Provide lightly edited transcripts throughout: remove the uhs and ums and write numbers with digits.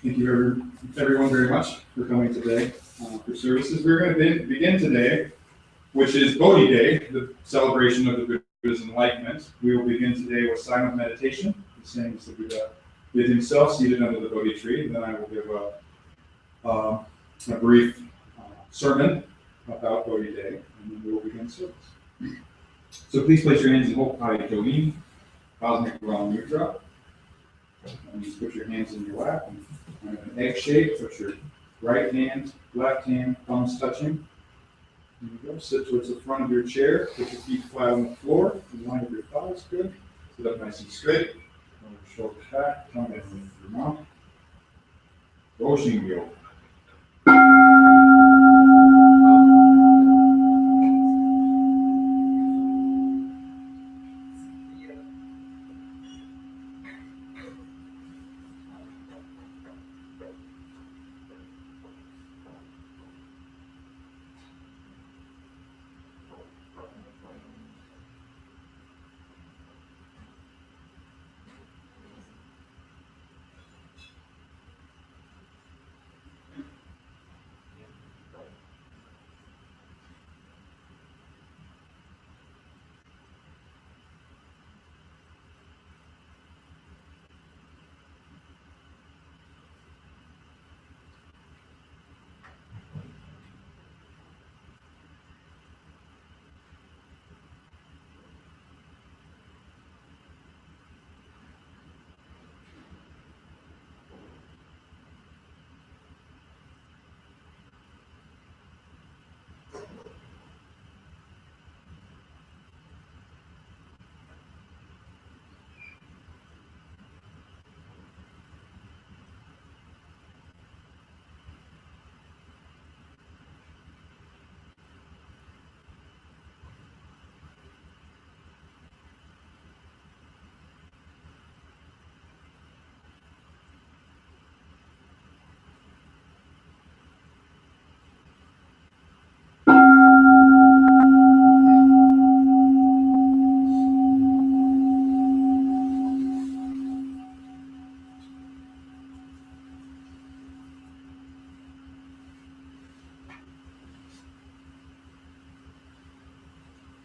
Thank you, everyone, very much for coming today for services. We're going to begin today, which is Bodhi Day, the celebration of the Buddha's enlightenment. We will begin today with silent meditation, the same as the Buddha did himself, seated under the Bodhi tree. And then I will give a brief sermon about Bodhi Day, and then we will begin service. So please place your hands in Hokai Toin, Cosmic Realm Mudra. And just put your hands in your lap and in an egg shape. Put your right hand, left hand, thumbs touching. There you go. Sit towards the front of your chair. Put your feet flat on the floor. In line with your thighs. Good. Sit up nice and straight. Roll your shoulders back. Tongue in with your mouth. Roshin Yoga.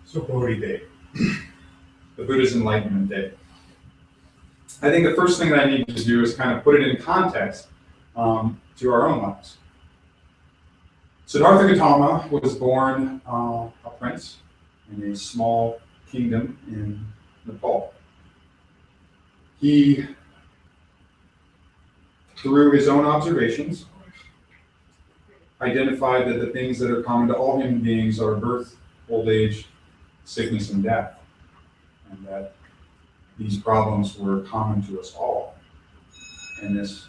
So Bodhi Day, the Buddha's Enlightenment Day. I think the first thing that I need to do is kind of put it in context to our own lives. Siddhartha Gautama was born a prince in a small kingdom in Nepal. He, through his own observations, identified that the things that are common to all human beings are birth, old age, sickness, and death, and that these problems were common to us all. And this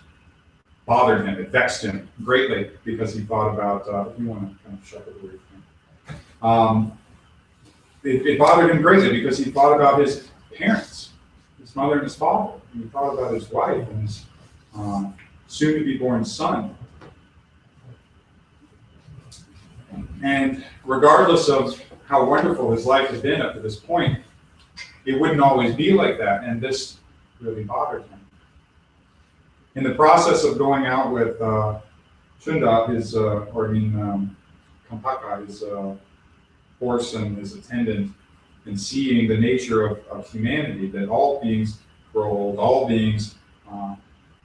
bothered him, it vexed him greatly, because he thought about, if you want to kind of shut the door, it bothered him greatly because he thought about his parents, his mother and his father, And he thought about his wife and his soon-to-be-born son. And regardless of how wonderful his life had been up to this point, it wouldn't always be like that, and this really bothered him. In the process of going out with Chunda, Kampaka, his horse and his attendant, and seeing the nature of humanity, that all beings grow old, all beings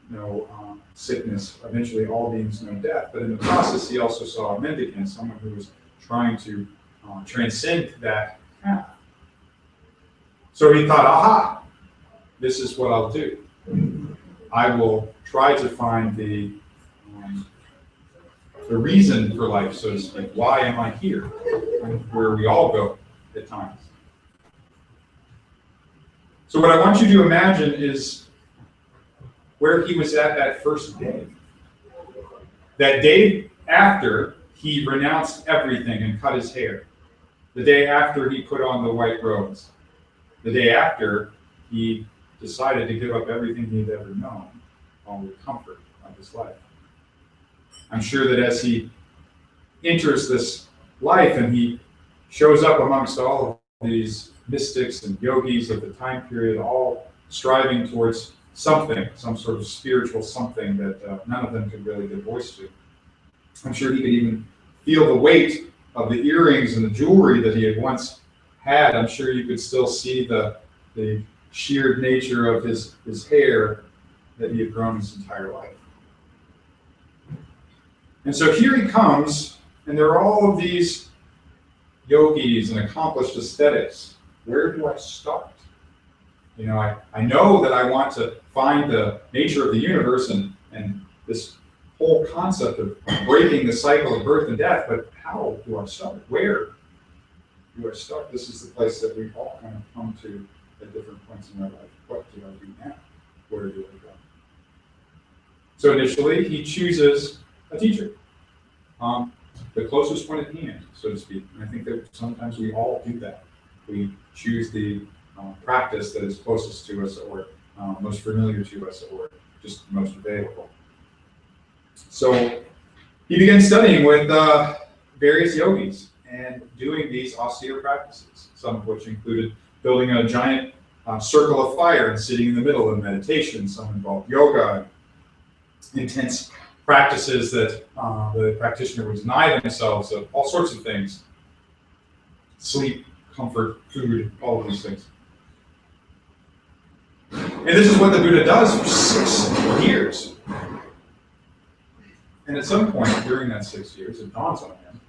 know sickness, eventually all beings know death. But in the process, he also saw a mendicant, someone who was trying to transcend that path. So he thought, aha, this is what I'll do. I will try to find the reason for life, so to speak. Why am I here? Where we all go at times. So what I want you to imagine is where he was at that first day. That day after he renounced everything and cut his hair. The day after he put on the white robes. The day after he decided to give up everything he'd ever known, all the comfort of his life. I'm sure that as he enters this life and he shows up amongst all of these mystics and yogis of the time period, all striving towards something, some sort of spiritual something that none of them could really give voice to. I'm sure he could even feel the weight of the earrings and the jewelry that he had once had. I'm sure you could still see the sheared nature of his hair that he had grown his entire life. And so here he comes, and there are all of these yogis and accomplished ascetics. Where do I start? You know, I know that I want to find the nature of the universe and this whole concept of breaking the cycle of birth and death, but how do I start? Where do I start? This is the place that we've all kind of come to at different points in our life. What do I do now? Where do I go? So initially, he chooses a teacher, the closest one at hand, so to speak. And I think that sometimes we all do that. We choose the practice that is closest to us, or most familiar to us, or just most available. So he began studying with various yogis and doing these austere practices, some of which included building a giant circle of fire and sitting in the middle of meditation. Some involved yoga, intense practices that the practitioner would deny themselves of all sorts of things. Sleep, comfort, food, all of these things. And this is what the Buddha does for 6 years. And at some point during that 6 years, it dawns on him,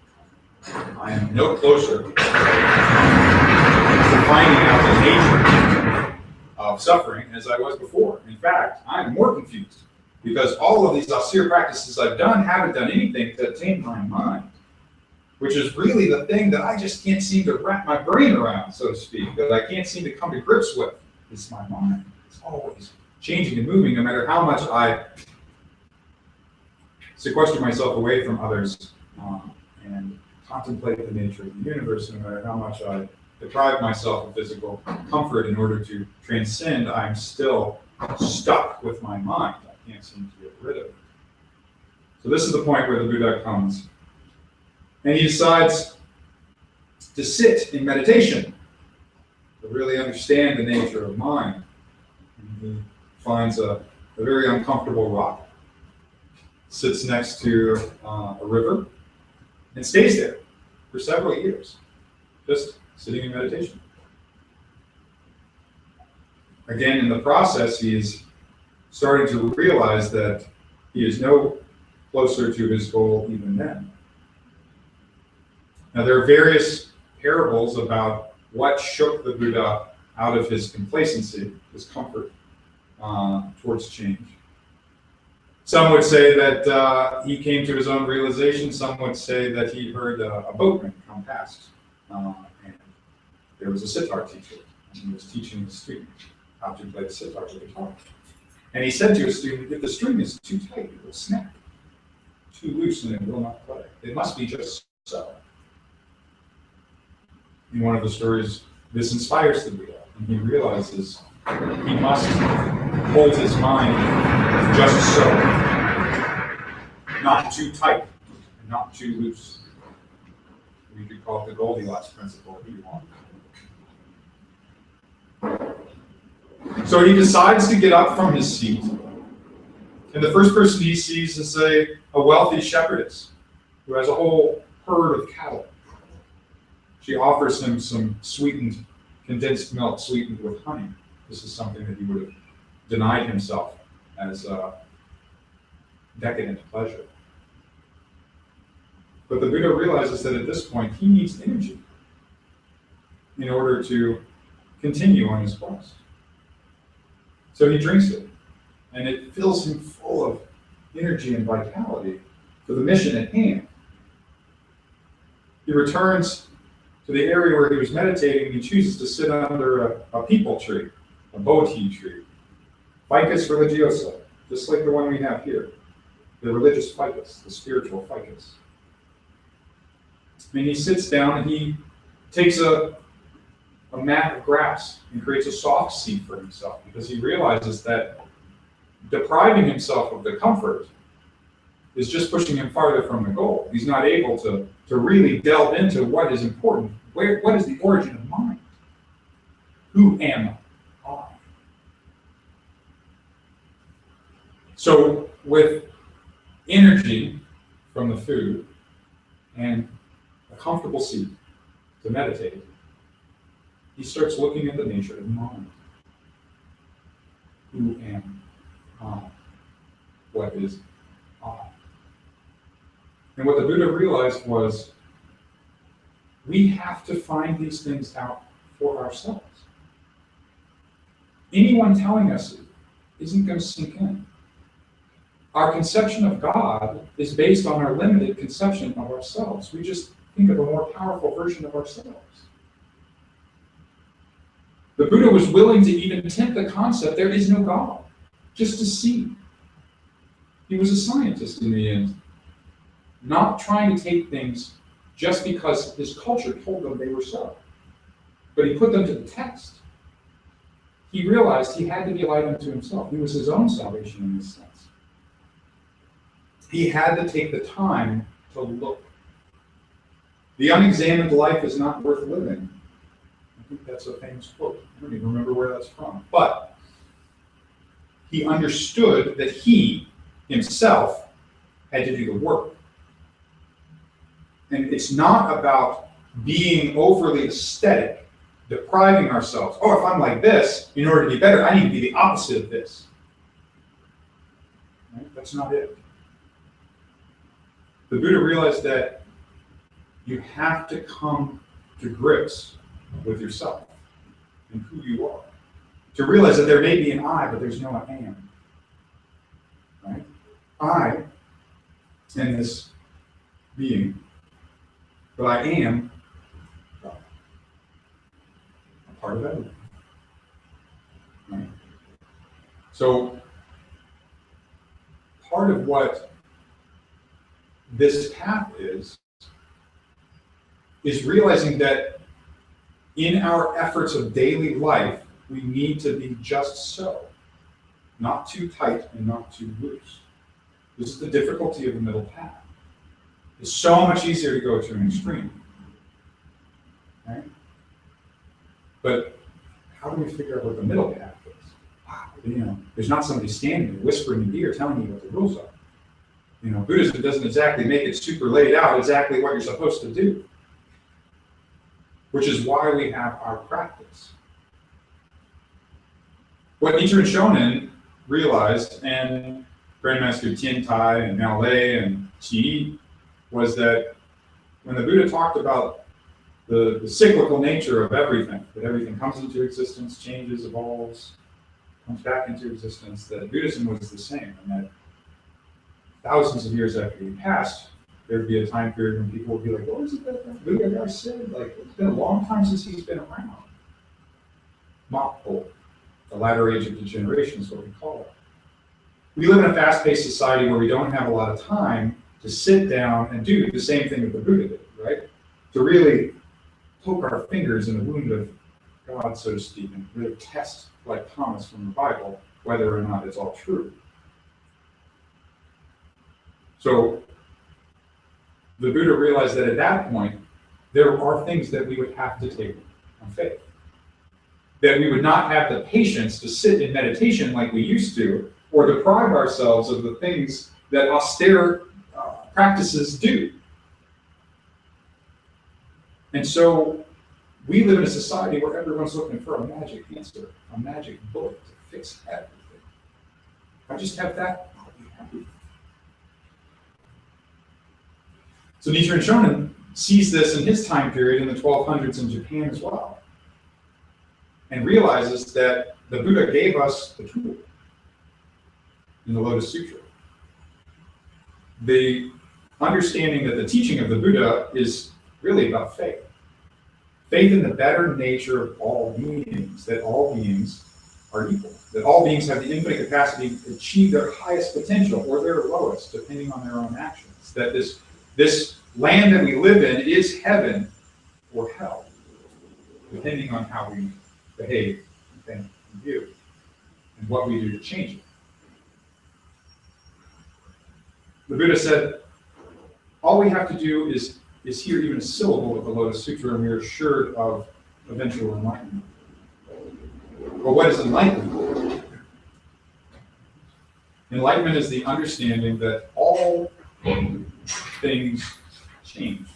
I am no closer to finding out the nature of suffering as I was before. In fact, I'm more confused because all of these austere practices I've done haven't done anything to tame my mind, which is really the thing that I just can't seem to wrap my brain around, so to speak, that I can't seem to come to grips with. It's my mind. It's always changing and moving, no matter how much I sequester myself away from others and contemplate the nature of the universe, no matter how much I deprive myself of physical comfort in order to transcend, I'm still stuck with my mind. I can't seem to get rid of it. So this is the point where the Buddha comes. And he decides to sit in meditation, to really understand the nature of mind. And he finds a very uncomfortable rock, sits next to a river, and stays there for several years, just sitting in meditation. Again, in the process, he is starting to realize that he is no closer to his goal even then. Now, there are various parables about what shook the Buddha out of his complacency, his comfort, towards change. Some would say that he came to his own realization. Some would say that he heard a boatman come past, and there was a sitar teacher, and he was teaching his student how to play the sitar, the guitar. And he said to his student, if the string is too tight, it will snap. Too loose, and it will not play. It must be just so. In one of the stories, this inspires the Buddha, and he realizes he must holds his mind just so, not too tight, and not too loose. We could call it the Goldilocks principle if you want. So he decides to get up from his seat, and the first person he sees is a wealthy shepherdess who has a whole herd of cattle. She offers him some sweetened, condensed milk sweetened with honey. This is something that he would have denied himself as a decadent pleasure. But the Buddha realizes that at this point he needs energy in order to continue on his quest. So he drinks it, and it fills him full of energy and vitality for the mission at hand. He returns to the area where he was meditating, and he chooses to sit under a peepal tree, a bodhi tree, Ficus religiosa, just like the one we have here, the religious ficus, the spiritual ficus. And he sits down and he takes a mat of grass and creates a soft seat for himself, because he realizes that depriving himself of the comfort is just pushing him farther from the goal. He's not able to really delve into what is important. What is the origin of mind? Who am I? So with energy from the food and a comfortable seat to meditate, he starts looking at the nature of mind. Who am I? What is I? And what the Buddha realized was we have to find these things out for ourselves. Anyone telling us it isn't going to sink in. Our conception of God is based on our limited conception of ourselves. We just think of a more powerful version of ourselves. The Buddha was willing to even tempt the concept there is no God, just to see. He was a scientist in the end, not trying to take things just because his culture told them they were so. But he put them to the test. He realized he had to be a light unto himself. He was his own salvation in this sense. He had to take the time to look. The unexamined life is not worth living. I think that's a famous quote. I don't even remember where that's from. But he understood that he himself had to do the work. And it's not about being overly aesthetic, depriving ourselves. Oh, if I'm like this, in order to be better, I need to be the opposite of this. Right? That's not it. The Buddha realized that you have to come to grips with yourself and who you are. To realize that there may be an I, but there's no I am. Right? I am this being, but I am God. A part of everything. Right? So, part of what this path is realizing that in our efforts of daily life, we need to be just so. Not too tight and not too loose. This is the difficulty of the middle path. It's so much easier to go to an extreme. Right? But how do we figure out what the middle path is? There's not somebody standing there whispering in your ear telling you what the rules are. Buddhism doesn't exactly make it super laid out exactly what you're supposed to do. Which is why we have our practice. What Nichiren Shonin realized, and Grandmaster Tien Tai and Miao Lei and Qi, was that when the Buddha talked about the cyclical nature of everything, that everything comes into existence, changes, evolves, comes back into existence, that Buddhism was the same, and that thousands of years after he passed, there'd be a time period when people would be like, what is it that Buddha guy said? Like, it's been a long time since he's been around. Mappo, the latter age of degeneration is what we call it. We live in a fast-paced society where we don't have a lot of time to sit down and do the same thing that the Buddha did, right? To really poke our fingers in the wound of God, so to speak, and really test, like Thomas from the Bible, whether or not it's all true. So the Buddha realized that at that point, there are things that we would have to take on faith. That we would not have the patience to sit in meditation like we used to, or deprive ourselves of the things that austere practices do. And so we live in a society where everyone's looking for a magic answer, a magic bullet to fix everything. If I just have that, I'll be happy. So Nichiren Shonin sees this in his time period in the 1200s in Japan as well, and realizes that the Buddha gave us the tool in the Lotus Sutra. The understanding that the teaching of the Buddha is really about faith. Faith in the better nature of all beings, that all beings are equal, that all beings have the infinite capacity to achieve their highest potential or their lowest, depending on their own actions. That this land that we live in is heaven or hell, depending on how we behave, and think, and view, and what we do to change it. The Buddha said, all we have to do is hear even a syllable of the Lotus Sutra, and we are assured of eventual enlightenment. But what is enlightenment? Enlightenment is the understanding that all things change.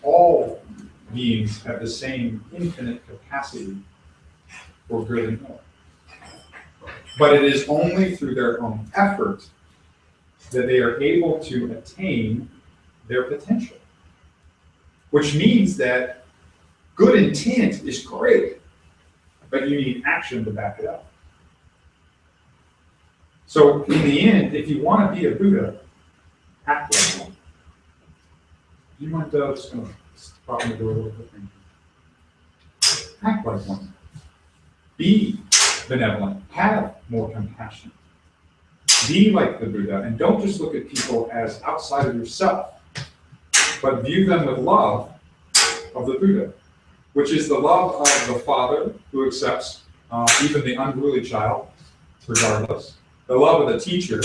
All beings have the same infinite capacity for good and ill. But it is only through their own effort that they are able to attain their potential. Which means that good intent is great, but you need action to back it up. So in the end, if you want to be a Buddha, act like one. Do you mind just going to stop in the door a little bit? Act like one. Be benevolent. Have more compassion. Be like the Buddha, and don't just look at people as outside of yourself, but view them with love of the Buddha, which is the love of the father who accepts even the unruly child, regardless. The love of the teacher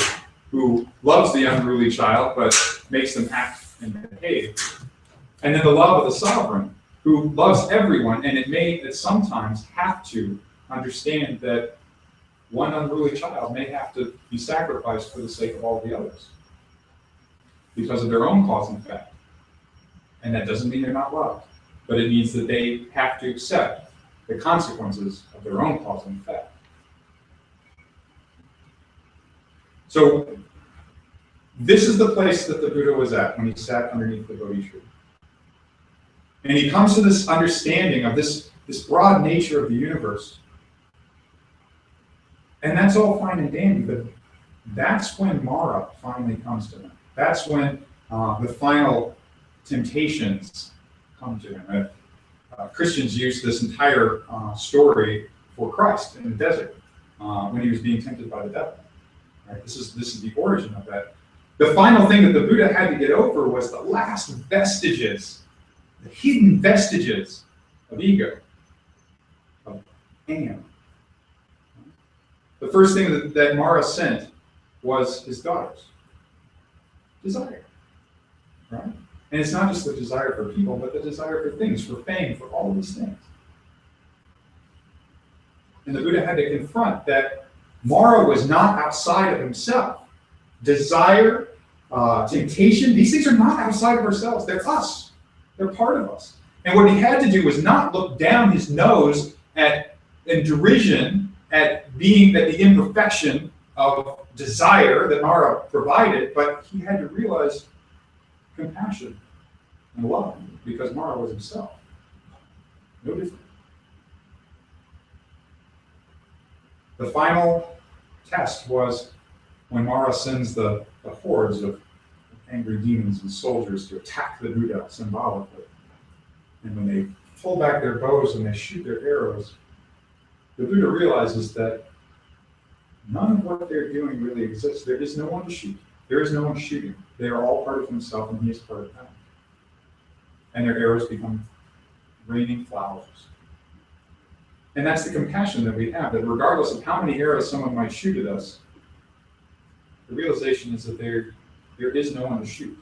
who loves the unruly child, but makes them act and behave. And then the love of the sovereign who loves everyone, and it sometimes have to understand that one unruly child may have to be sacrificed for the sake of all the others because of their own cause and effect. And that doesn't mean they're not loved, but it means that they have to accept the consequences of their own cause and effect. So this is the place that the Buddha was at when he sat underneath the Bodhi tree. And he comes to this understanding of this broad nature of the universe. And that's all fine and dandy, but that's when Mara finally comes to him. That's when the final temptations come to him. Christians use this entire story for Christ in the desert when he was being tempted by the devil. Right? This is the origin of that. The final thing that the Buddha had to get over was the last vestiges, the hidden vestiges of ego, of am. The first thing that Mara sent was his daughters. Desire. Right? And it's not just the desire for people, but the desire for things, for fame, for all of these things. And the Buddha had to confront that Mara was not outside of himself. Desire, temptation, these things are not outside of ourselves. They're us. They're part of us. And what he had to do was not look down his nose in derision at the imperfection of desire that Mara provided, but he had to realize compassion and love because Mara was himself. No different. The final test was when Mara sends the hordes of angry demons and soldiers to attack the Buddha symbolically. And when they pull back their bows and they shoot their arrows, the Buddha realizes that none of what they're doing really exists. There is no one to shoot. There is no one shooting. They are all part of himself, and he is part of them. And their arrows become raining flowers. And that's the compassion that we have, that regardless of how many arrows someone might shoot at us, the realization is that there is no one to shoot,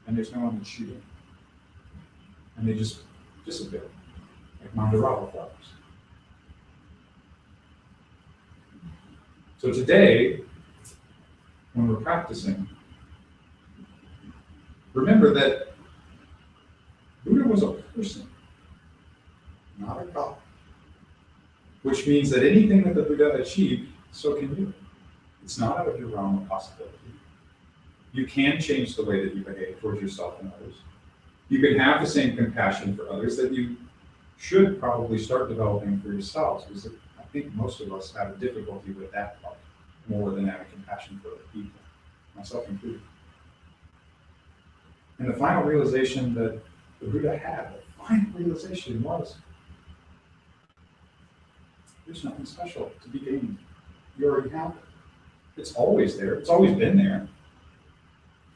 and there's no one to shoot at. And they just disappear, like mandarava flowers. So today, when we're practicing, remember that Buddha was a person, not a god. Which means that anything that the Buddha achieved, so can you. It's not out of your realm of possibility. You can change the way that you behave towards yourself and others. You can have the same compassion for others that you should probably start developing for yourselves, because I think most of us have a difficulty with that part, more than having compassion for other people, myself included. And the final realization that the Buddha had, the final realization was, there's nothing special to be gained. You already have it. It's always there. It's always been there.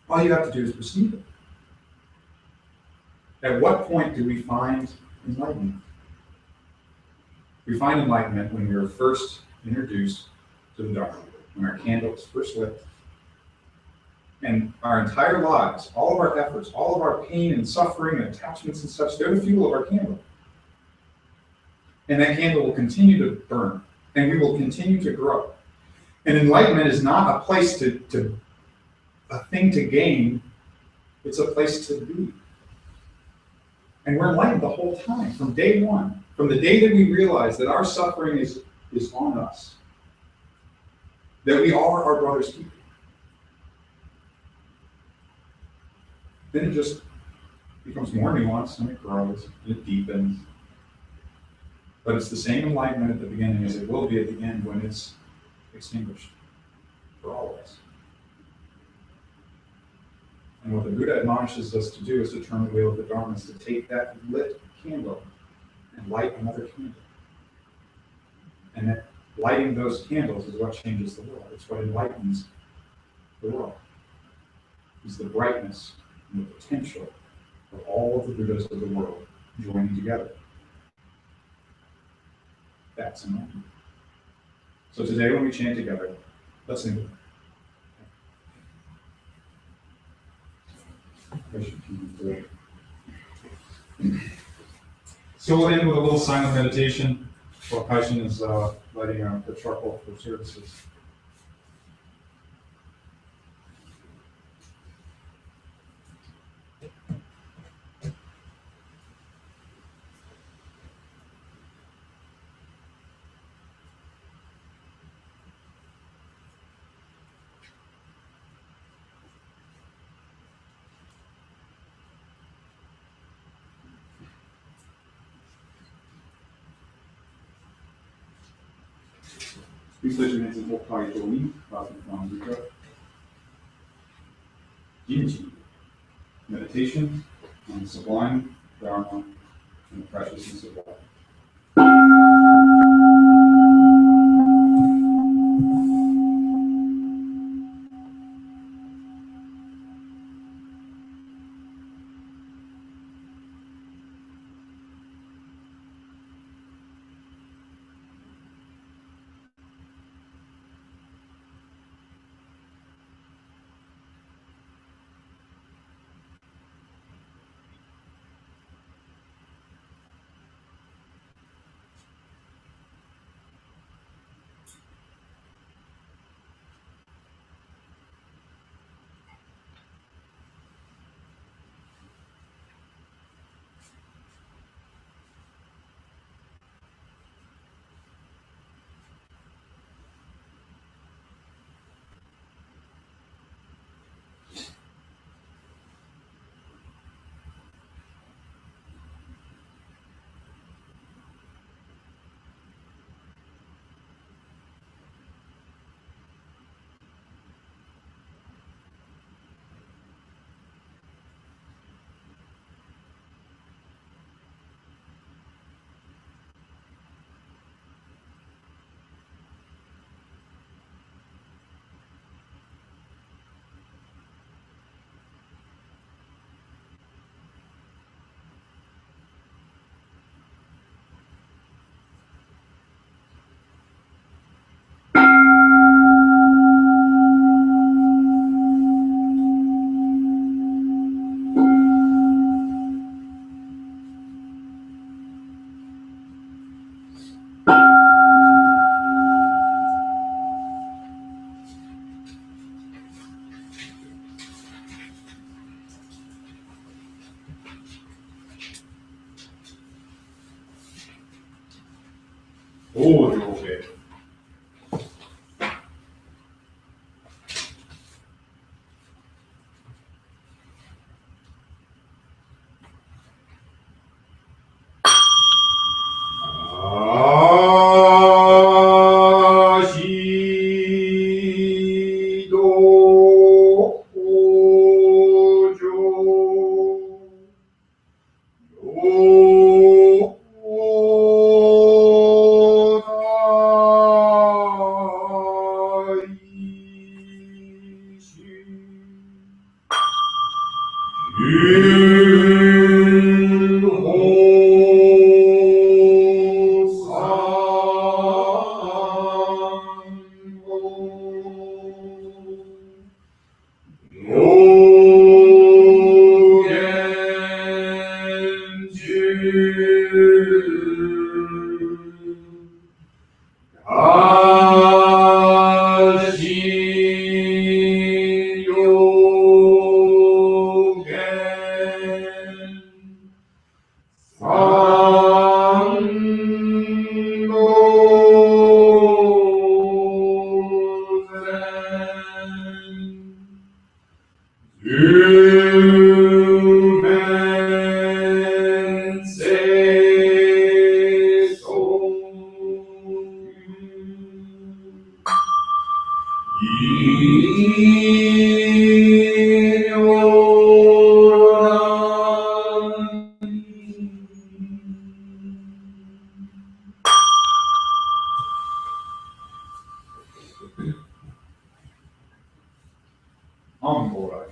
All you have to do is perceive it. At what point do we find enlightenment? We find enlightenment when we are first introduced to the Dharma, when our candle is first lit. And our entire lives, all of our efforts, all of our pain and suffering and attachments and such, they're the fuel of our candle. And that candle will continue to burn, and we will continue to grow. And enlightenment is not a place a thing to gain, it's a place to be. And we're enlightened the whole time, from day one, from the day that we realize that our suffering is on us, that we are our brother's keeper. Then it just becomes more nuanced, and it grows, and it deepens. But it's the same enlightenment at the beginning as it will be at the end when it's extinguished for all of us. And what the Buddha admonishes us to do is to turn the wheel of the Dharma, is to take that lit candle and light another candle. And that lighting those candles is what changes the world. It's what enlightens the world. It's the brightness and the potential of all of the Buddhas of the world joining together. That's enlightenment. So today when we chant together, let's think of it. So we'll end with a little silent meditation while Kaishin is lighting the charcoal for services. Please place your hands in both pockets of the knee, crossing the palms of your foot. Jimji, meditation on the sublime Dharma and the preciousness of life. Ojoge. Amborai.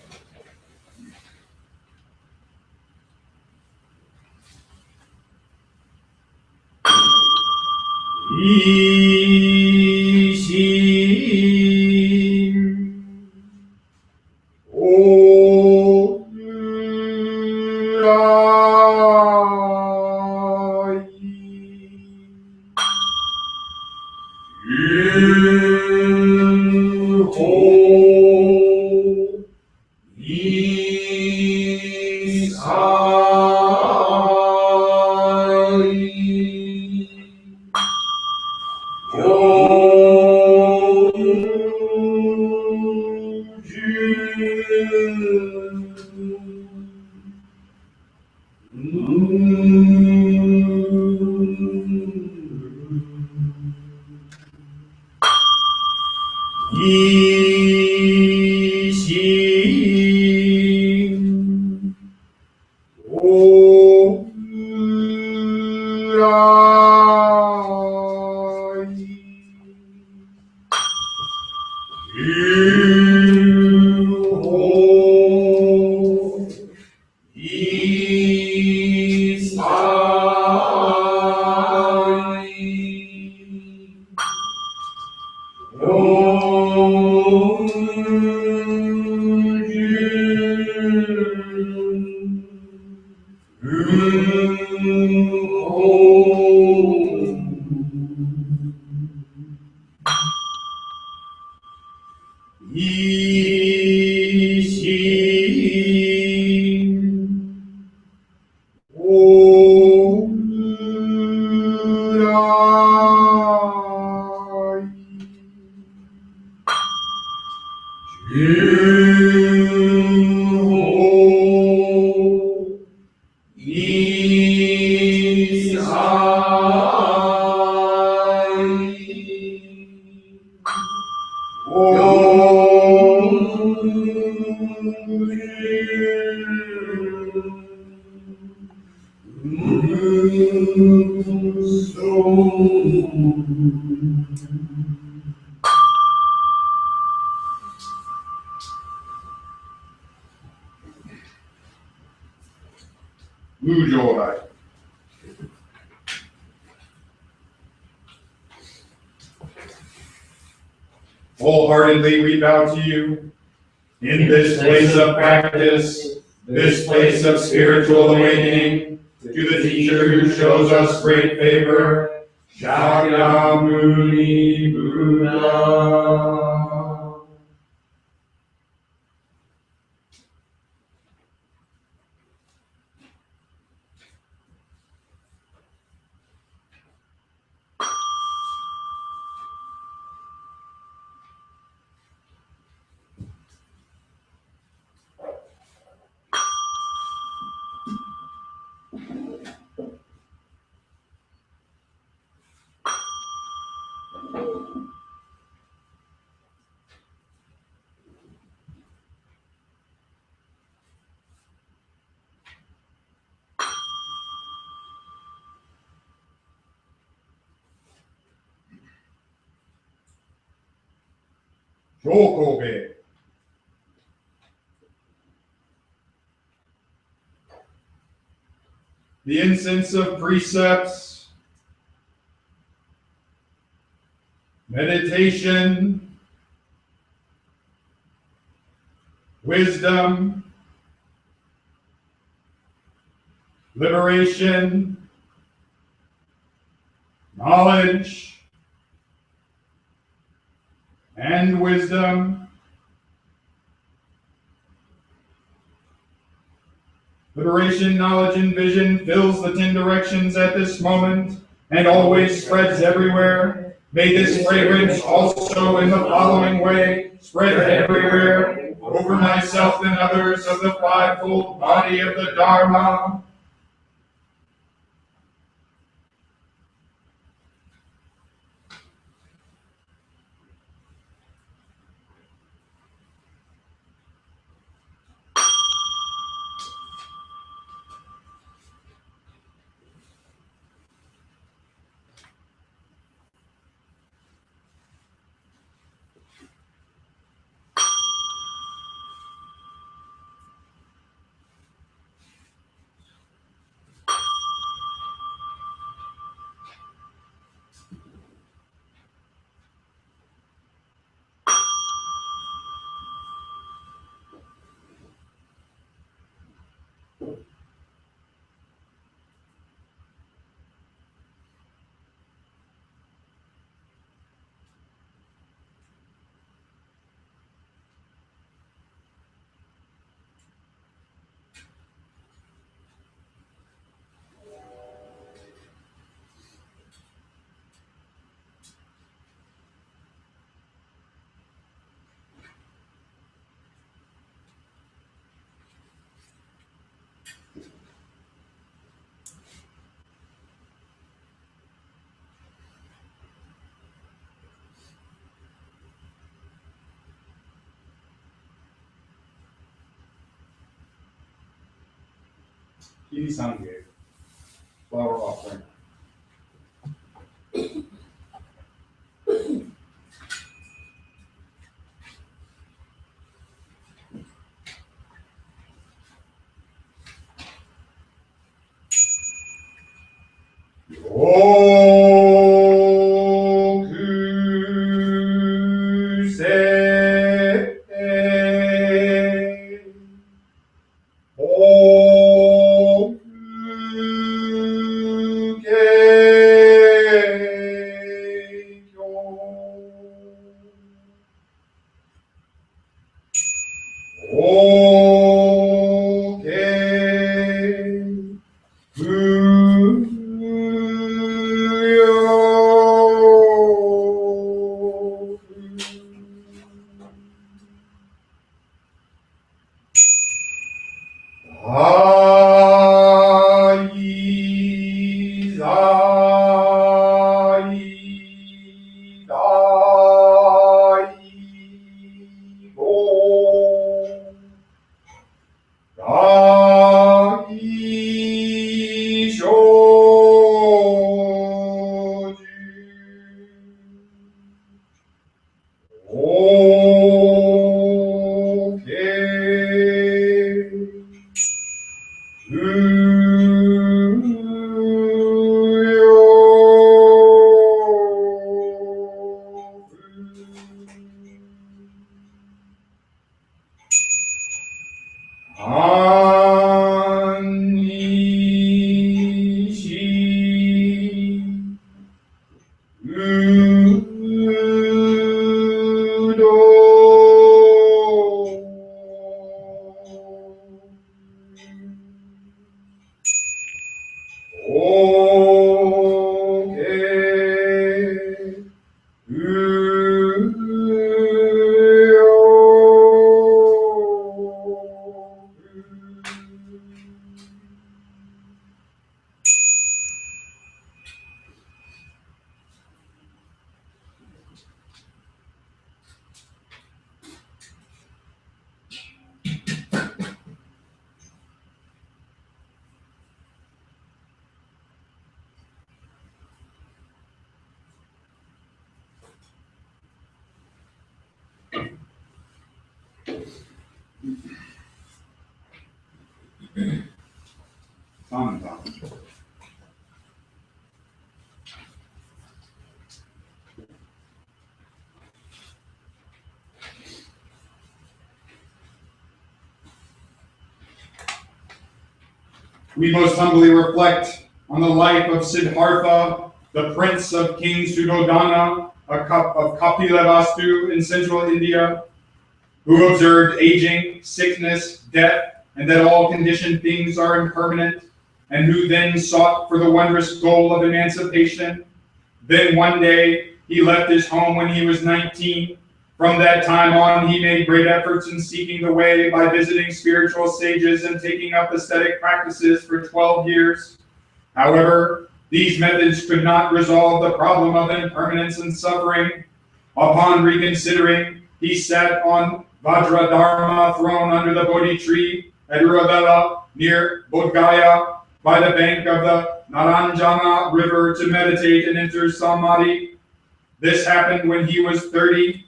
Ujorai. Wholeheartedly we bow to you in this place of practice, this place of spiritual awakening, to the teacher who shows us great favor, Shakyamuni Buddha. Jokobe. The incense of precepts, meditation, wisdom, liberation, knowledge, and wisdom. Liberation, knowledge, and vision fills the 10 directions at this moment and always spreads everywhere. May this fragrance also in the following way spread everywhere over myself and others of the fivefold body of the Dharma. Kirisange, flower offering. We most humbly reflect on the life of Siddhartha, the prince of King Suddhodana of Kapilavastu in central India, who observed aging, sickness, death, and that all conditioned things are impermanent, and who then sought for the wondrous goal of emancipation. Then one day he left his home when he was 19. From that time on, he made great efforts in seeking the way by visiting spiritual sages and taking up ascetic practices for 12 years. However, these methods could not resolve the problem of impermanence and suffering. Upon reconsidering, he sat on Vajradharma throne under the Bodhi tree at Uruvela near Bodh Gaya by the bank of the Naranjana river to meditate and enter Samadhi. This happened when he was 30.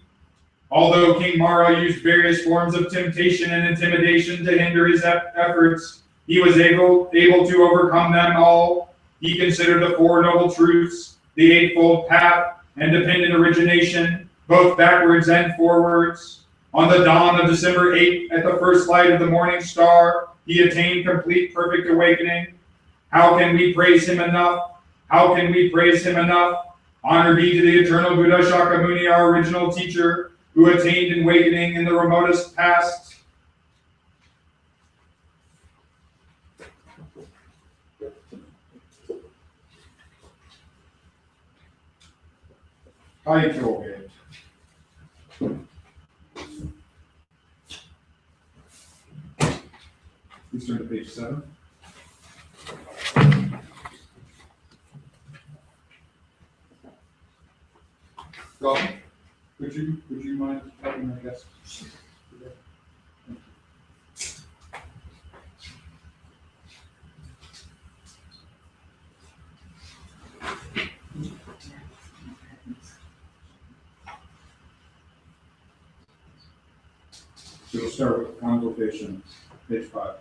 Although King Mara used various forms of temptation and intimidation to hinder his efforts, he was able to overcome them all. He considered the Four Noble Truths, the Eightfold Path, and dependent origination, both backwards and forwards. On the dawn of December 8th, at the first light of the morning star, he attained complete perfect awakening. How can we praise him enough? How can we praise him enough? Honor be to the eternal Buddha Shakyamuni, our original teacher, who attained awakening in the remotest past. Haikyoge. Please turn to page 7. Rob, would you mind helping my guest? So we'll start with convocation, page 5.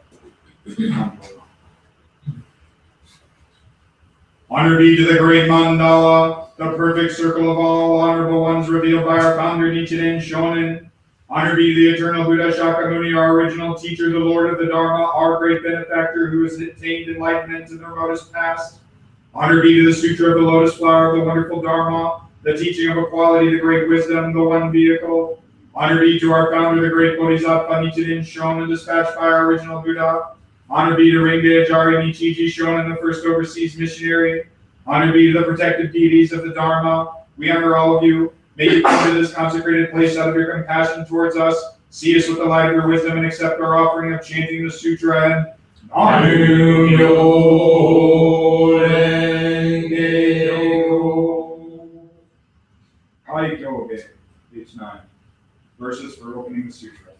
Honor be to the great mandala, the perfect circle of all honorable ones revealed by our founder Nichiren Shonin. Honor be to the eternal Buddha Shakyamuni, our original teacher, the Lord of the Dharma, our great benefactor who has attained enlightenment in the remotest past. Honor be to the Sutra of the Lotus Flower of the wonderful Dharma, the teaching of equality, the great wisdom, the one vehicle. Honor be to our founder, the great Bodhisattva Nichiren Shonin, dispatched by our original Buddha. Honor be to Renge Ajari Nichiji Shonin, the first overseas missionary. Honor be to the protected deities of the Dharma. We honor all of you. May you come to this consecrated place out of your compassion towards us. See us with the light of your wisdom and accept our offering of chanting the sutra and Namu Myo Renge Kyo. Haikyoge, page 9. Verses for opening the sutra.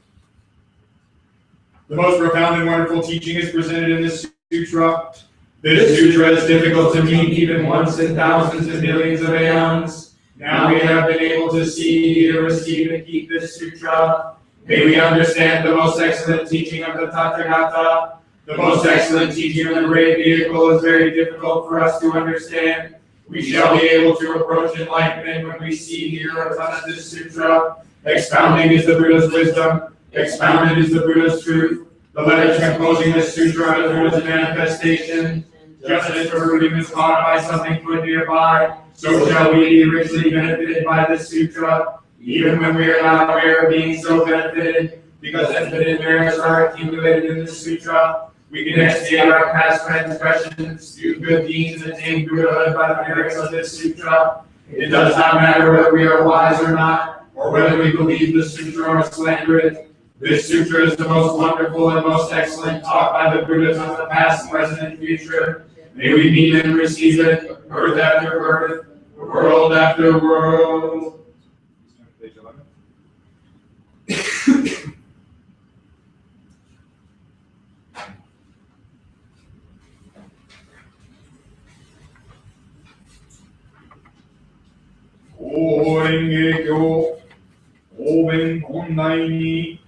The most profound and wonderful teaching is presented in this sutra. This sutra is difficult to meet even once in thousands and millions of aeons. Now we have been able to see, hear, receive, and keep this sutra. May we understand the most excellent teaching of the Tathagata. The most excellent teaching of the great vehicle is very difficult for us to understand. We shall be able to approach enlightenment when we see, hear, or touch this sutra. Expounding is the Buddha's wisdom. Expounded is the Buddha's truth. The letters composing this sutra are the Buddha's manifestation. Just as Buddhism is taught by something put nearby, so shall we be richly benefited by this sutra, even when we are not aware of being so benefited, because infinite merits are accumulated in this sutra. We can expiate our past transgressions, do good deeds, and attain Buddhahood by the merits of this sutra. It does not matter whether we are wise or not, or whether we believe the sutra or slander it. This sutra is the most wonderful and most excellent taught by the Buddhas of the past, present, and future. May we meet and receive it, birth after birth, world after world. Page 11. Renge Kyo, Oben Kondai ni,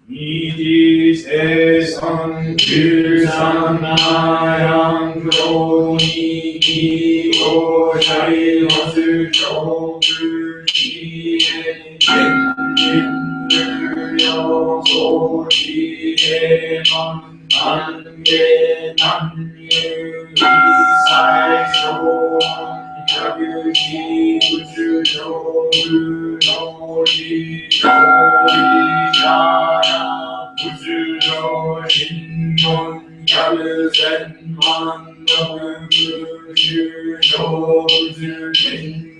Niji se san kyusan nayang kyo ni ki o shari masu shoku shi e jin jin ryo so shi e man 난게 난유 이사이쇼 야규지 우주조르노리 조리샤라 우주조 신문 야르센만 너무주조 우주신요조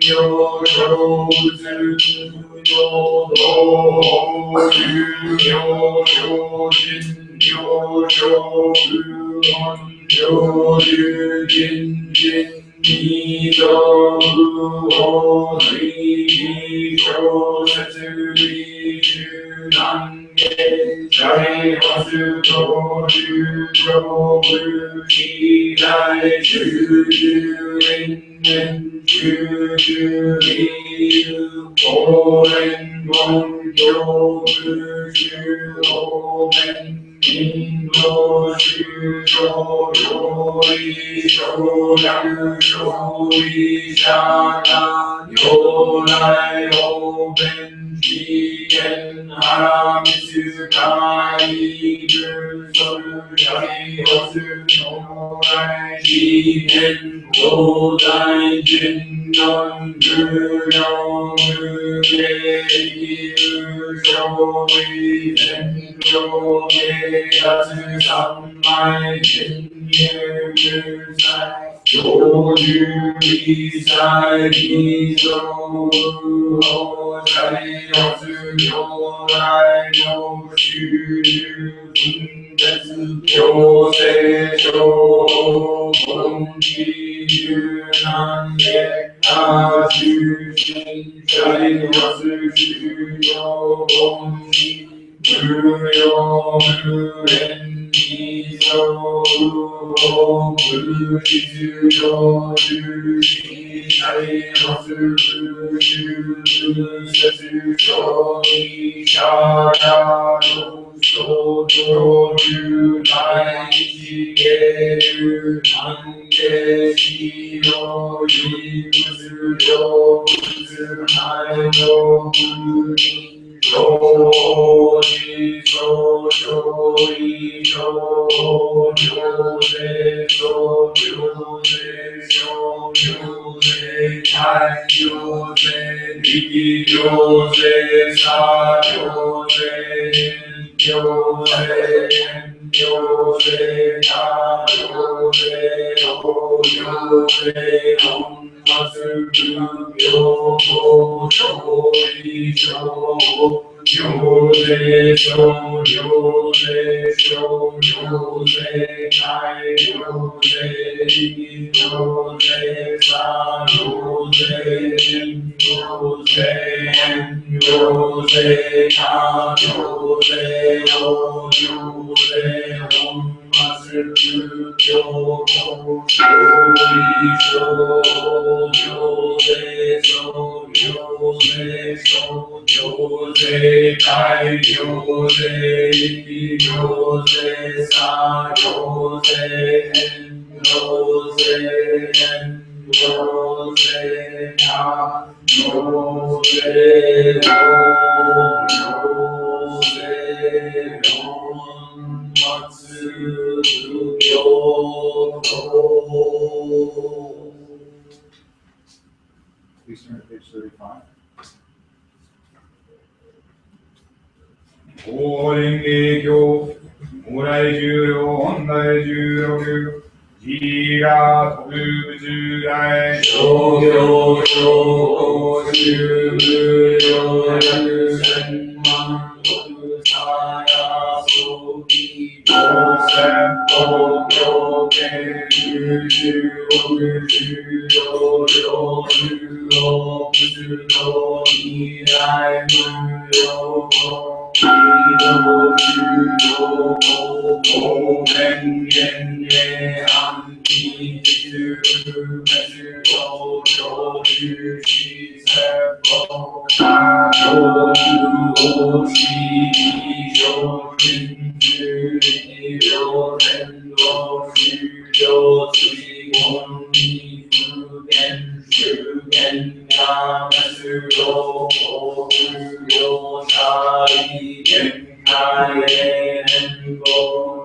Please turn to page 35. 大連芸教、往来重量、本来重力、自我特部重来、商業商重無量百千万国差や早期当選東京県九州国州道領中央仏道未来無料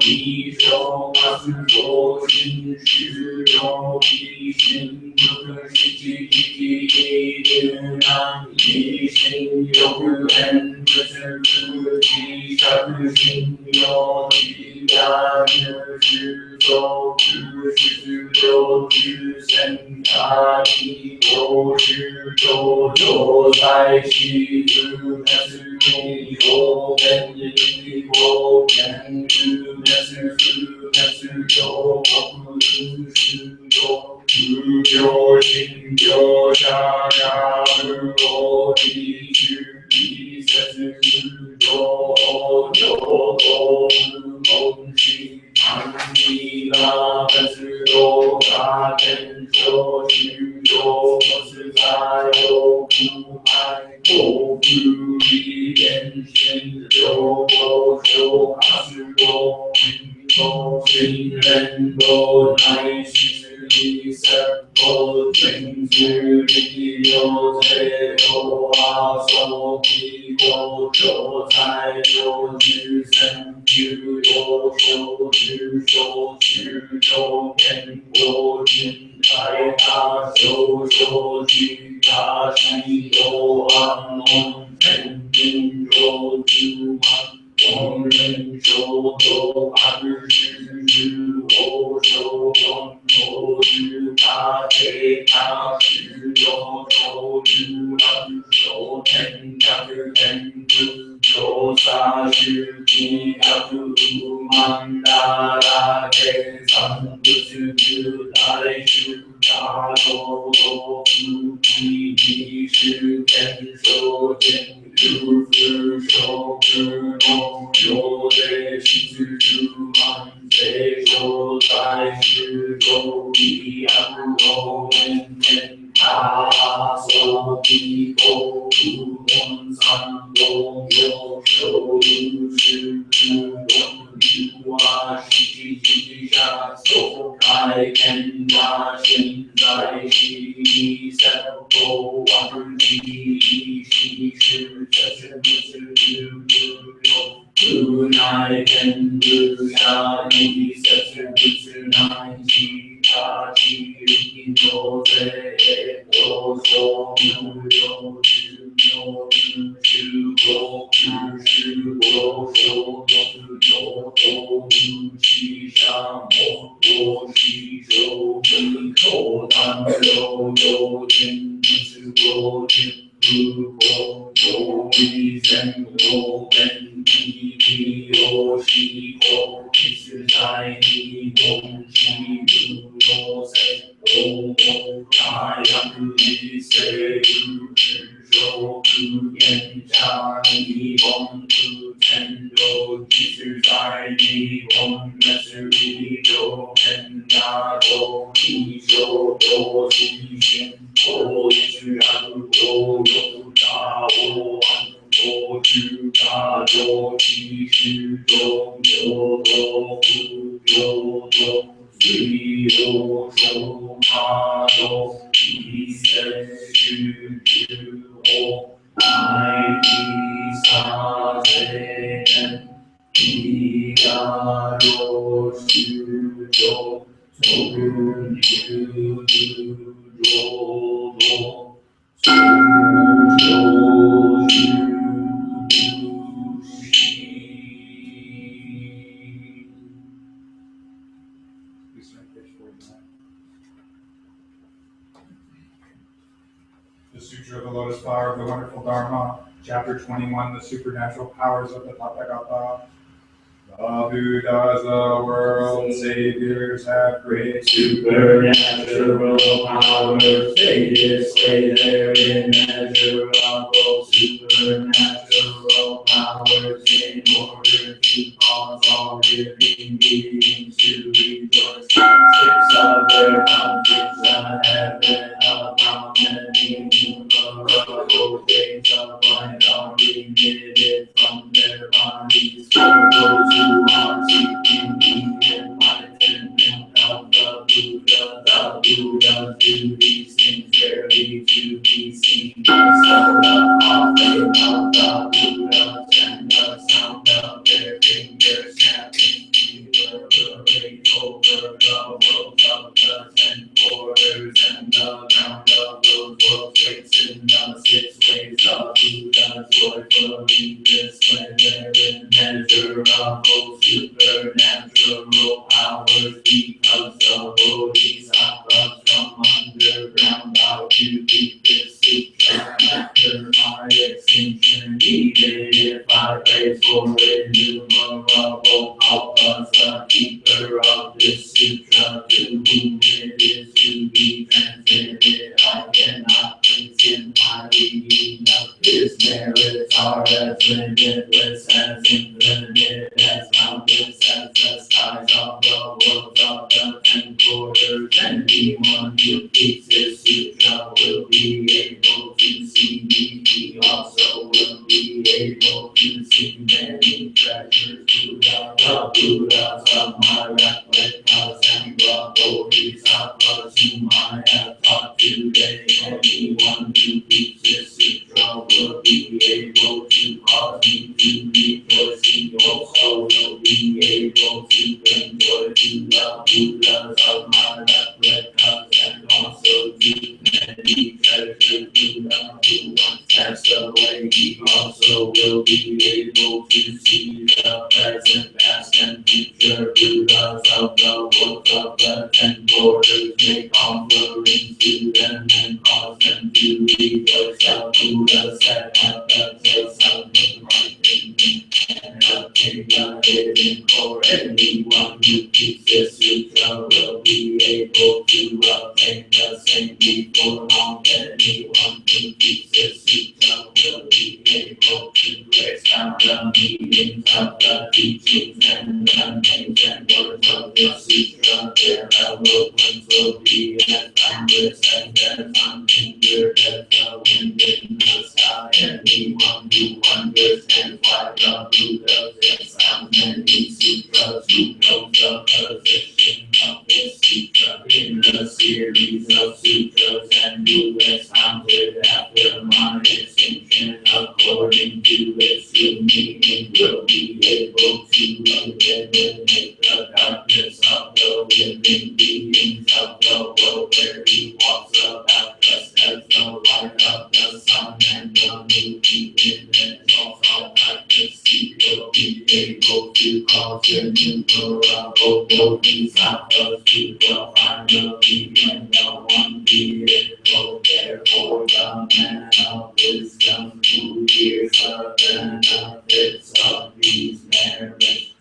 一手阿斯罗心是有一心不可失去一定让一心有缘不是不计上心有一家就是走是有之身他一都是有在西之那是你有本你有本是那是那是有不是有有心有下下有地是地三是有有梦心安尼拉但是有大天说是有是在有苦海口不离变心有手还是有有心人都来是一生都真是理由最后啊所以我就在有之身有手之手之手变过心太大手手之大西有安梦真经有之万我人手都二十我手光头之大给他是有手之二手天下之天之有三十几条之曼达拉给三不是之来是大多多不地地是天手天如是手之中有的是之曼谁手在是中地安罗人天他所地口不能三公有手如是之中有啊西西下手开天大现在西三口万地西是这是不是之有无奈天之下一三是不是奈其他其因有罪有所有有之有之是我之是我所有有其上我其手之口当有有天是我天如果有一生有本地地有西口其实在你东西如有谁有太阳之谁如是手之眼下你光之天有其实在你光那是你有天大都你手有心先我是安我有大我我知大有其实中有多不有多虽有手他有一生是之后爱的撒人一家若是有从之之若落从有之不息。Please turn to page 49. The Sutra of the Lotus Flower of the Wonderful Dharma, Chapter 21, the Supernatural Powers of the Tathagata. The Buddhas, the world saviors, have great Supernatural powers, they display their immeasurable supernatural powers in order to cause all living beings to rejoice. Six of their mountains, the heaven above many innumerable days of light are emitted from their bodies for those who are seeking the enlightenment of the Buddha. The Buddha do these things rarely to be seen. So the offering of the Buddha and the sound of their fingers snapping where there is measurable supernatural powers because the bodhisattvas from underground bow to keep this sutra after my extinction. Even if I praise for innumerable kalpas, the keeper of this sutra, to whom it is to be transmitted, I cannot praise him highly enough. His merits are as limitless, as infinite, as boundless as the skies of the worlds of the 10 quarters. Anyone who keeps this sutra will be able to see me. He also will be able to see many treasures. The Buddhas of my replicas and the Bodhisattvas whom I have taught today. Anyone who keeps this sutra will be able to cause me to rejoice. He also will be able to enjoy to the Buddhas of my replicas and also to many treasures. Buddha who once passed away, he also will be able to see the present, past, and future Buddhas of the worlds of the 10 quarters. Make offerings to them and cause them to rejoice. The Buddha sat at the place of enlightenment and obtained the hidden core. Anyone who keeps this sutra will be able to obtain the same before long. Anyone who keeps this sutra will be able to expound the meanings of the teachings and the names and words of the sutra. Their eloquence will be as boundless and as unhindered as the wind in the sky. Anyone who understands why the Buddha expounds many sutras, who knows the position of this sutra in the series of sutras, and who expounds it after my extinction according to its true meaning, will be able to eliminate the darkness of the living beings of the world, where he walks about just as the light of the sun and the moon. Even in also darkness, he will be able to cause innumerable bodhisattvas to dwell finally in the one vehicle. Therefore, the man of wisdom who hears the benefits of these merits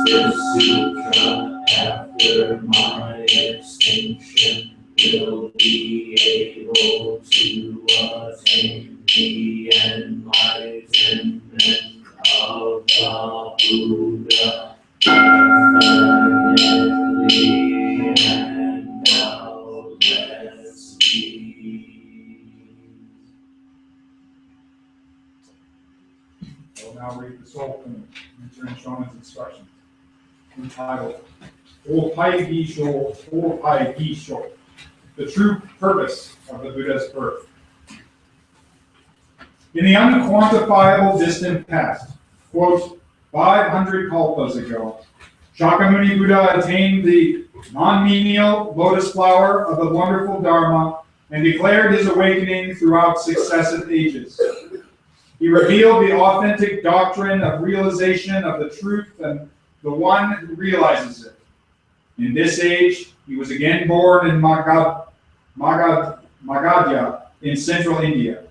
this sutra after my extinction will be able to attain the enlightenment of the Buddha infinitely and boundlessly. We'll now read the soul cleaning, entering Shaman's instructions, entitled Opai Gisho, the true purpose of the Buddha's birth. In the unquantifiable distant past, quote, 500 kalpas ago, Shakyamuni Buddha attained the non-menial lotus flower of the wonderful Dharma and declared his awakening throughout successive ages. He revealed the authentic doctrine of realization of the truth and the one who realizes it. In this age, he was again born in Magadha in central India,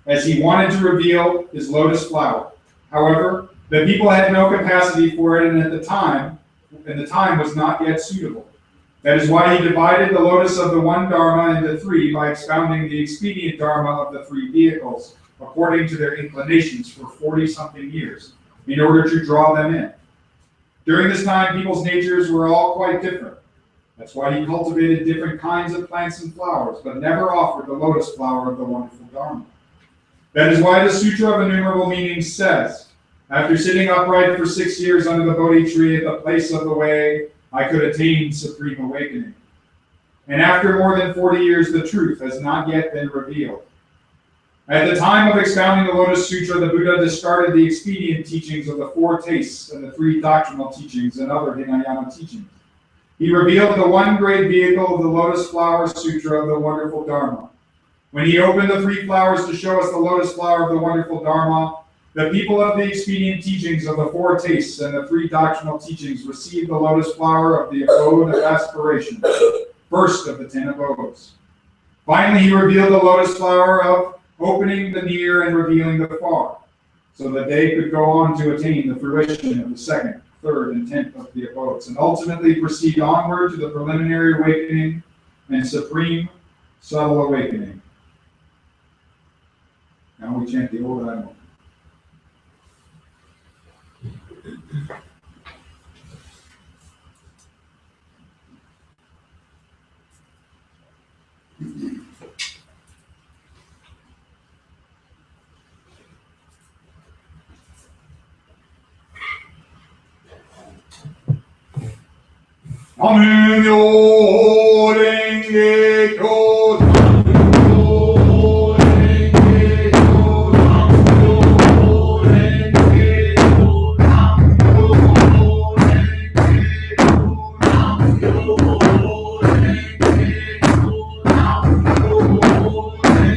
as he wanted to reveal his lotus flower. However, the people had no capacity for it, and the time was not yet suitable. That is why he divided the lotus of the one Dharma into three by expounding the expedient Dharma of the three vehicles, according to their inclinations for 40-something years, in order to draw them in. During this time, people's natures were all quite different. That's why he cultivated different kinds of plants and flowers, but never offered the lotus flower of the wonderful Dharma. That is why the Sutra of Innumerable Meanings says, after sitting upright for 6 years under the Bodhi tree at the place of the way, I could attain supreme awakening. And after more than 40 years, the truth has not yet been revealed. At the time of expounding the Lotus Sutra, the Buddha discarded the expedient teachings of the four tastes and the three doctrinal teachings and other Hinayana teachings. He revealed the one great vehicle of the Lotus Flower Sutra of the wonderful Dharma. When he opened the three flowers to show us the lotus flower of the wonderful Dharma, The people of the expedient teachings of the four tastes and the three doctrinal teachings received the lotus flower of the abode of aspiration, first of the 10 abodes. Finally, he revealed the lotus flower of opening the near and revealing the far, so that they could go on to attain the fruition of the second, third, and 10th of the abodes, and ultimately proceed onward to the preliminary awakening and supreme subtle awakening. Now we chant the old Namu. Namu Renge Kyo, Namu Renge Kyo, Namu Renge Kyo, Namu Renge Kyo, Namu Renge Kyo, Namu Renge Kyo, Namu Renge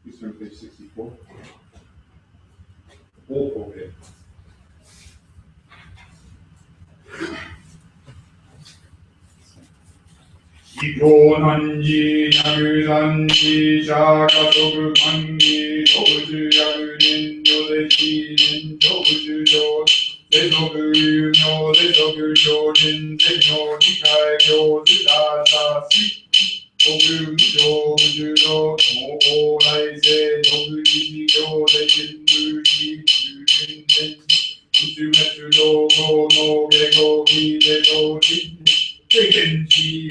Please turn to page 64. Whole quote. 기도난지 야유산지 자가소그 관계 소주야유는 요대시는 조주조 세소그유묘 세소그조진 세묘니카요 스다사시 소그무조 무주로 모오라이세 소그지시교 대신무시 주진된 우주매주도 노노개고기 대도진 세겐지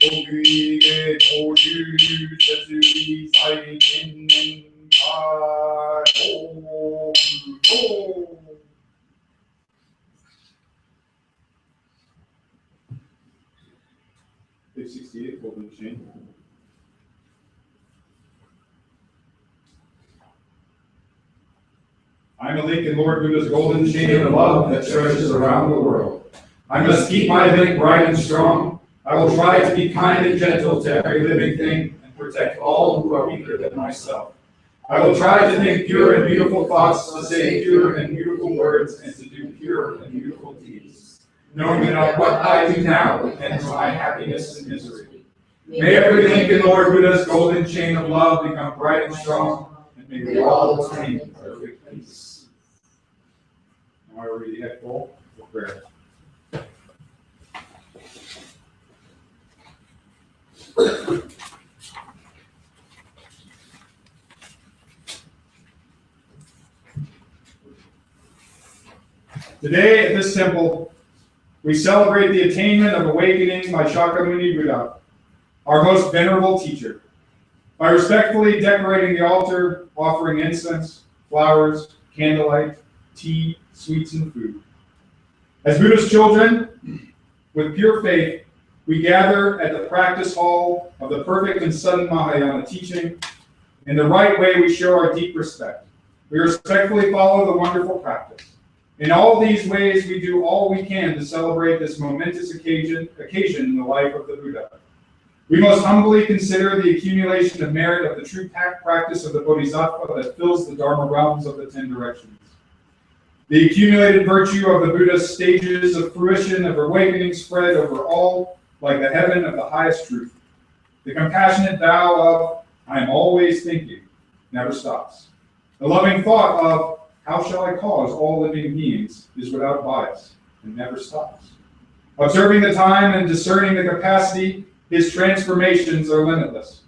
오그에게 도주를 세수리 살겠는 가오로 Page 68, golden chain. I am a link in Lord Buddha's golden chain of love that stretches around the world. I must keep my link bright and strong. I will try to be kind and gentle to every living thing and protect all who are weaker than myself. I will try to think pure and beautiful thoughts, to say pure and beautiful words, and to do pure and beautiful deeds, knowing that what I do now depends on my happiness and misery. May every link in Lord Buddha's golden chain of love become bright and strong, and may we all attain perfect peace. Now I read the head full for prayer. Today at this temple, we celebrate the attainment of awakening by Shakyamuni Buddha, our most venerable teacher, by respectfully decorating the altar, offering incense, flowers, candlelight, tea, sweets, and food. As Buddha's children, with pure faith, we gather at the practice hall of the perfect and sudden Mahayana teaching. In the right way, we show our deep respect. We respectfully follow the wonderful practice. In all these ways, we do all we can to celebrate this momentous occasion in the life of the Buddha. We most humbly consider the accumulation of merit of the true practice of the Bodhisattva that fills the Dharma realms of the 10 directions. The accumulated virtue of the Buddha's stages of fruition of awakening spread over all, like the heaven of the highest truth. The compassionate vow of, I am always thinking, never stops. The loving thought of, how shall I cause all living beings, is without bias and never stops. Observing the time and discerning the capacity, his transformations are limitless.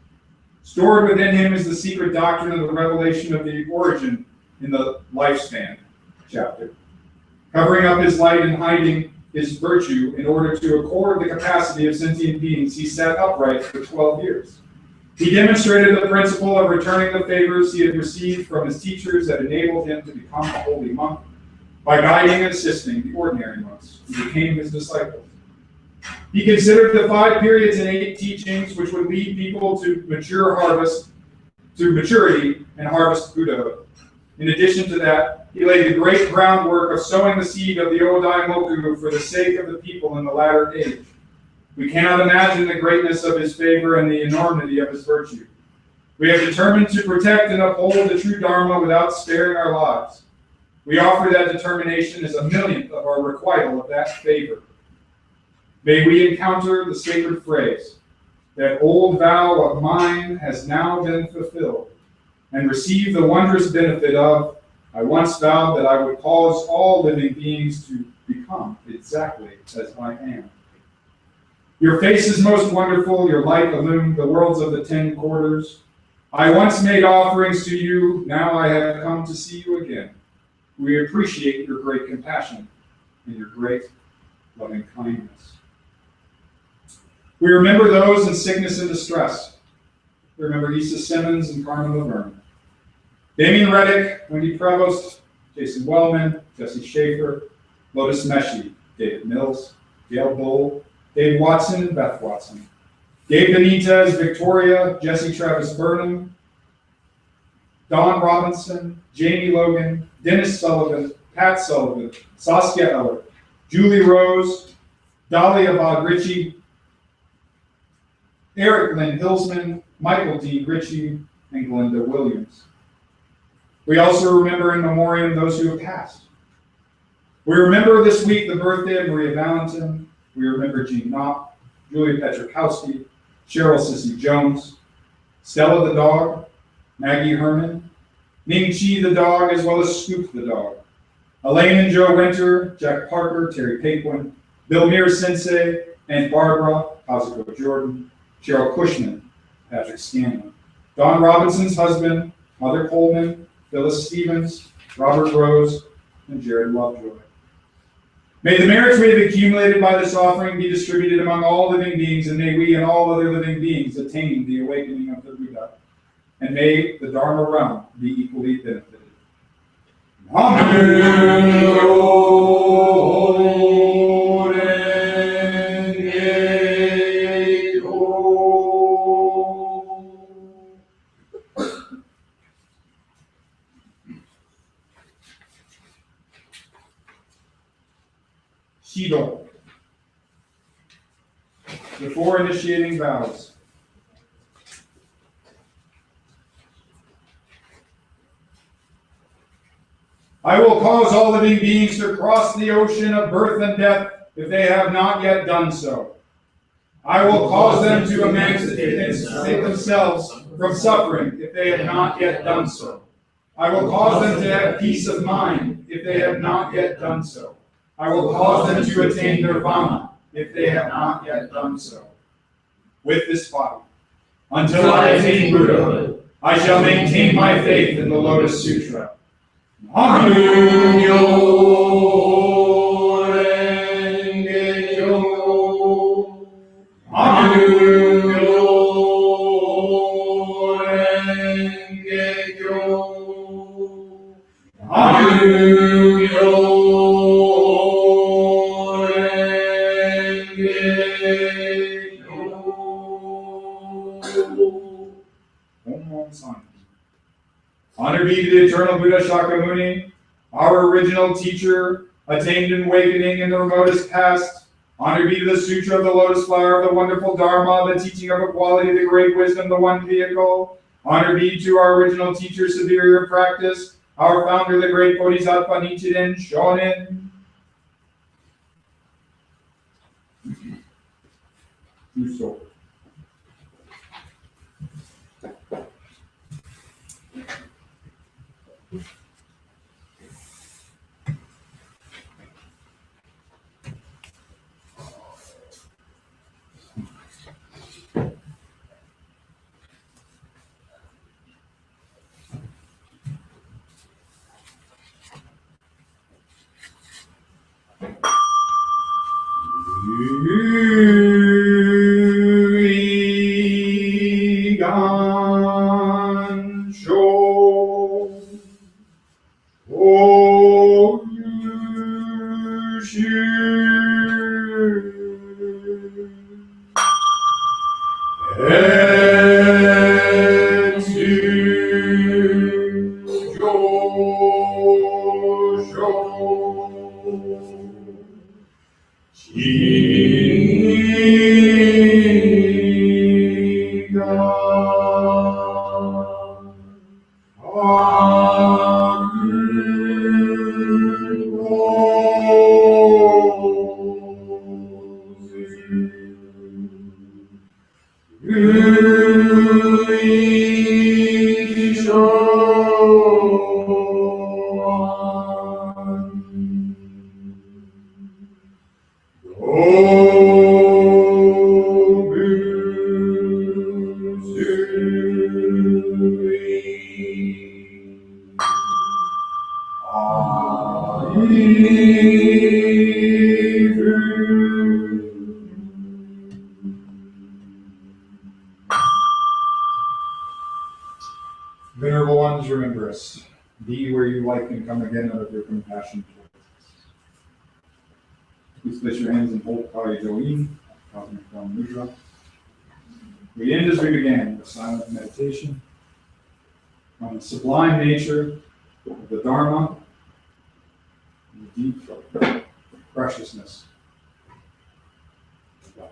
Stored within him is the secret doctrine of the revelation of the origin in the lifespan chapter, covering up his light and hiding his virtue in order to accord the capacity of sentient beings. He sat upright for 12 years. He demonstrated the principle of returning the favors he had received from his teachers that enabled him to become a holy monk by guiding and assisting the ordinary monks who became his disciples. He considered the 5 periods and 8 teachings which would lead people to maturity and harvest Buddhahood. In addition to that, he laid the great groundwork of sowing the seed of the Odaimoku for the sake of the people in the latter age. We cannot imagine the greatness of his favor and the enormity of his virtue. We have determined to protect and uphold the true Dharma without sparing our lives. We offer that determination as a millionth of our requital of that favor. May we encounter the sacred phrase, that old vow of mine has now been fulfilled, and receive the wondrous benefit of, I once vowed that I would cause all living beings to become exactly as I am. Your face is most wonderful, your light illumined the worlds of the 10 quarters. I once made offerings to you, now I have come to see you again. We appreciate your great compassion and your great loving kindness. We remember those in sickness and distress. We remember Issa Simmons and Carmen Laverne. Damien Reddick, Wendy Prevost, Jason Wellman, Jesse Schaefer, Lotus Meshi, David Mills, Gail Bull, Dave Watson and Beth Watson, Gabe Benitez, Victoria, Jesse Travis Burnham, Don Robinson, Jamie Logan, Dennis Sullivan, Pat Sullivan, Saskia Eller, Julie Rose, Dahlia Vaughn Ritchie, Eric Lynn Hilsman, Michael D. Ritchie, and Glenda Williams. We also remember in memoriam those who have passed. We remember this week the birthday of Maria Valentin. We remember Jean Knopp, Julia Petrikowski, Cheryl Sissy Jones, Stella the dog, Maggie Herman, Ning Chi the dog, as well as Scoop the dog, Elaine and Joe Winter, Jack Parker, Terry Paquin, Bill Mears Sensei, and Barbara, Kazuko Jordan, Cheryl Cushman, Patrick Scanlon, Don Robinson's husband, Mother Coleman, Phyllis Stevens, Robert Rose, and Jared Lovejoy. May the merits we have accumulated by this offering be distributed among all living beings, and may we and all other living beings attain the awakening of the Buddha, and may the Dharma realm be equally benefited. Shido. The four initiating vows. I will cause all living beings to cross the ocean of birth and death if they have not yet done so. I will cause them to emancipate themselves from suffering if they have not yet done so. I will cause them to have peace of mind if they have not yet done so. I will cause them to attain nirvana if they have not yet done so. With this body, until I attain Buddhahood, I shall maintain my faith in the Lotus Sutra. Namu Honor be to the eternal Buddha Shakyamuni, our original teacher, attained in awakening in the remotest past. Honor be to the Sutra of the Lotus Flower of the wonderful Dharma, the teaching of equality, the great wisdom, the one vehicle. Honor be to our original teacher, superior practice, our founder, the great Bodhisattva Nichiren Shonin. Do so. Venerable ones, remember us. Be where you like and come again out of your compassion towards us. Please place your hands and hold Kaya Join, Cosmic Form Mudra. We end as we began with silent meditation on the sublime nature of the Dharma and the deep preciousness of life.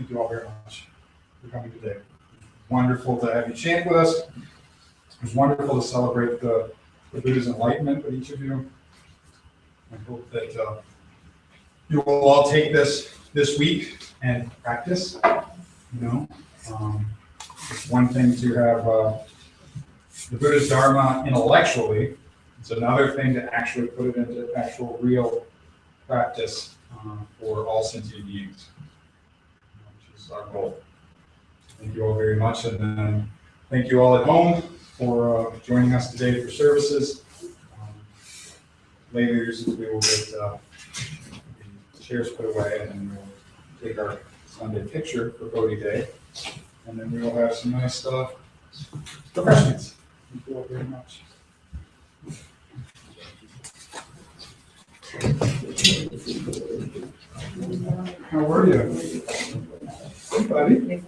thank you all very much for coming today. Wonderful to have you chant with us. It was wonderful to celebrate the Buddha's enlightenment with each of you. I hope that you will all take this week and practice. It's one thing to have the Buddha's Dharma intellectually. It's another thing to actually put it into actual real practice for all sentient beings, which is our goal. Thank you all very much, and then thank you all at home for joining us today for services. Later, we will get the chairs put away, and then we'll take our Sunday picture for Bodhi Day, and then we will have some nice refreshments. Thank you all very much. How are you? Hey, buddy.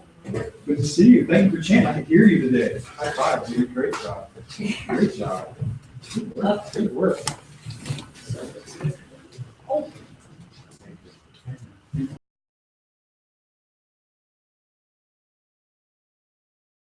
Good to see you. Thank you for chanting. I can hear you today. High five. You did a great job. Great job. Good work.